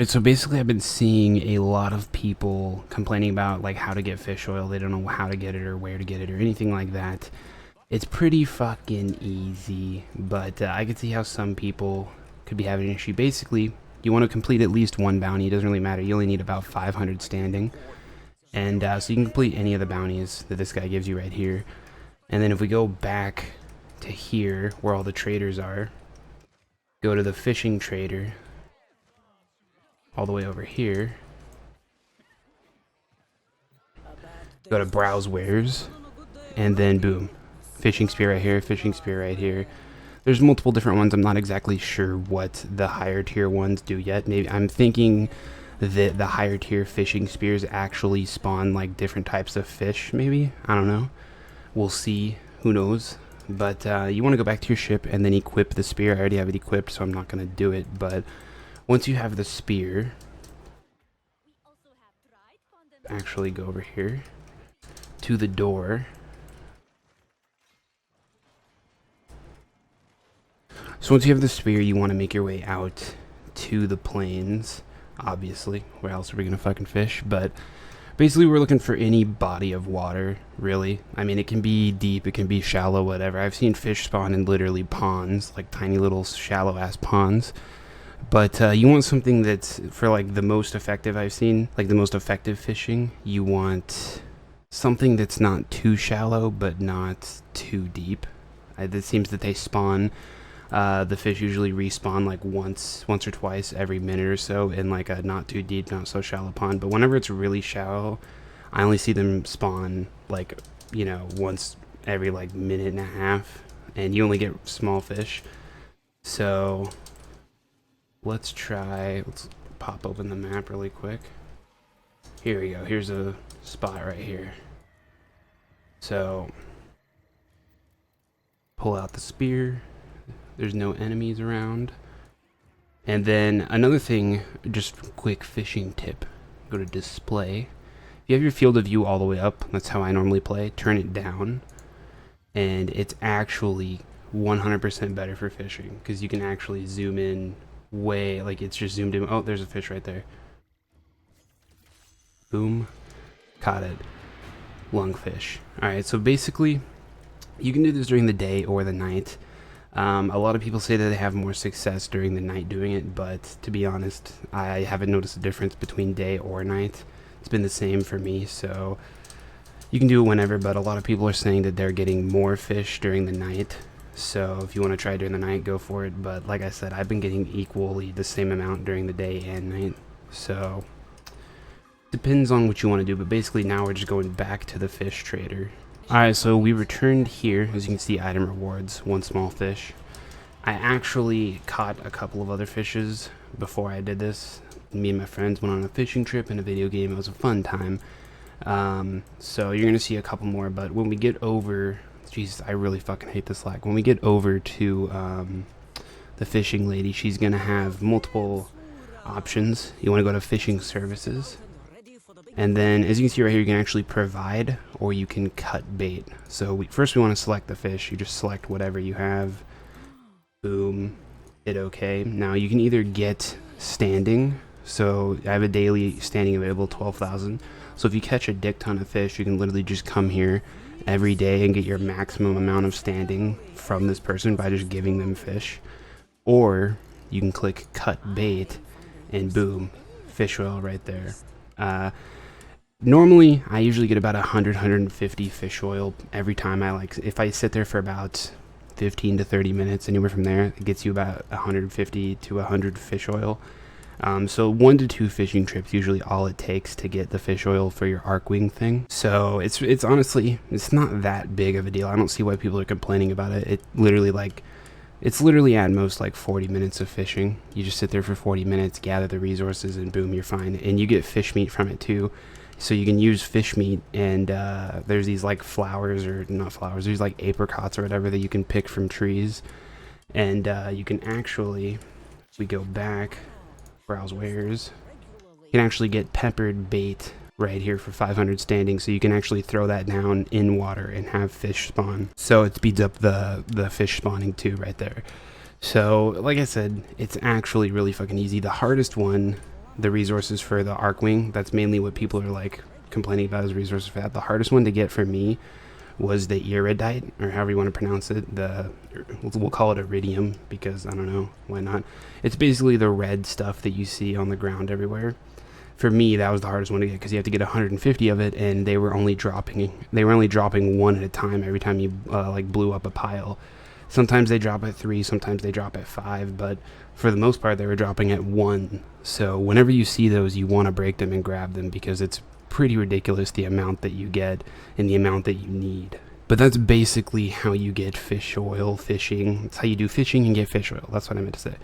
Right, so basically I've been seeing a lot of people complaining about like how to get fish oil. They don't know how to get it or where to get it or anything like that. It's pretty fucking easy, but I could see how some people could be having an issue. Basically, you want to complete at least one bounty. It doesn't really matter. You only need about 500 standing. And so you can complete any of the bounties that this guy gives you right here. And then if we go back to here, where all the traders are, go to the fishing trader, all the way over here. Go to browse wares, and then boom, fishing spear right here, fishing spear right here. There's multiple different ones. I'm not exactly sure what the higher tier ones do yet. Maybe I'm thinking that the higher tier fishing spears actually spawn like different types of fish. Maybe, I don't know. We'll see. Who knows? But you want to go back to your ship and then equip the spear. I already have it equipped, so I'm not going to do it. But once you have the spear, actually go over here to the door. So once you have the spear, you want to make your way out to the plains, obviously. Where else are we going to fucking fish? But basically we're looking for any body of water, really. I mean, it can be deep, it can be shallow, whatever. I've seen fish spawn in literally ponds, like tiny little shallow ass ponds. But you want something that's, for like the most effective I've seen, like the most effective fishing, you want something that's not too shallow, but not too deep. It seems that they spawn, the fish usually respawn like once or twice every minute or so in like a not too deep, not so shallow pond. But whenever it's really shallow, I only see them spawn like, you know, once every like minute and a half, and you only get small fish. So let's pop open the map really quick. Here we go. Here's a spot right here. So pull out the spear. There's no enemies around. And then another thing, just quick fishing tip. Go to display. If you have your field of view all the way up, that's how I normally play, turn it down. And it's actually 100% better for fishing, because you can actually zoom in way, like it's just zoomed in. Oh, there's a fish right there. Boom. Caught it. Lungfish. Alright, so basically you can do this during the day or the night. A lot of people say that they have more success during the night doing it, but to be honest, I haven't noticed a difference between day or night. It's been the same for me, so you can do it whenever, but a lot of people are saying that they're getting more fish during the night. So if you want to try during the night, go for it. But like I said, I've been getting equally the same amount during the day and night. So depends on what you want to do. But basically now we're just going back to the fish trader. Alright, so we returned here. As you can see, item rewards, one small fish. I actually caught a couple of other fishes before I did this. Me and my friends went on a fishing trip in a video game. It was a fun time. So you're going to see a couple more. But when we get over... Jesus, I really fucking hate this lag. When we get over to the fishing lady, she's going to have multiple options. You want to go to fishing services. And then, as you can see right here, you can actually provide or you can cut bait. So first we want to select the fish. You just select whatever you have. Boom. Hit OK. Now you can either get standing. So I have a daily standing available, 12,000. So if you catch a dick ton of fish, you can literally just come here every day and get your maximum amount of standing from this person by just giving them fish. Or you can click cut bait and boom, fish oil right there. Normally I usually get about 150 fish oil every time. If I sit there for about 15 to 30 minutes, anywhere from there, it gets you about 150 to 100 fish oil. So 1 to 2 fishing trips usually all it takes to get the fish oil for your Arcwing thing. So it's honestly, it's not that big of a deal. I don't see why people are complaining about it. It's literally at most like 40 minutes of fishing. You just sit there for 40 minutes, gather the resources, and boom, you're fine. And you get fish meat from it too. So you can use fish meat, and there's these like flowers, or not flowers, there's like apricots or whatever that you can pick from trees. And you can actually, if we go back, browse wares, you can actually get peppered bait right here for 500 standing, so you can actually throw that down in water and have fish spawn. So it speeds up the fish spawning too right there. So like I said, it's actually really fucking easy. The hardest one the resources for the Arcwing. That's mainly what people are like complaining about, is resources for that. The hardest one to get for me was the iridite, or however you want to pronounce it. We'll call it iridium because I don't know, why not. It's basically the red stuff that you see on the ground everywhere. For me, that was the hardest one to get because you have to get 150 of it, and they were only dropping one at a time every time you like blew up a pile. Sometimes they drop at 3, sometimes they drop at 5, but for the most part they were dropping at 1. So whenever you see those, you want to break them and grab them because it's pretty ridiculous the amount that you get and the amount that you need. But that's basically how you get fish oil fishing. It's how you do fishing and get fish oil. That's what I meant to say.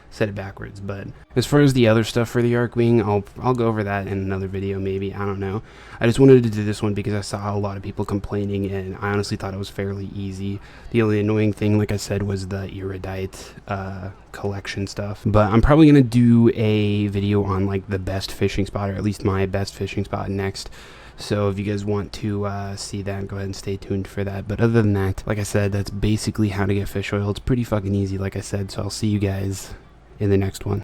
Said it backwards. But as far as the other stuff for the Arcwing, I'll go over that in another video maybe. I don't know. I just wanted to do this one because I saw a lot of people complaining, and I honestly thought it was fairly easy. The only annoying thing, like I said, was the iridite collection stuff. But I'm probably going to do a video on like the best fishing spot, or at least my best fishing spot next. So if you guys want to see that, go ahead and stay tuned for that. But other than that, like I said, that's basically how to get fish oil. It's pretty fucking easy, like I said. So I'll see you guys in the next one.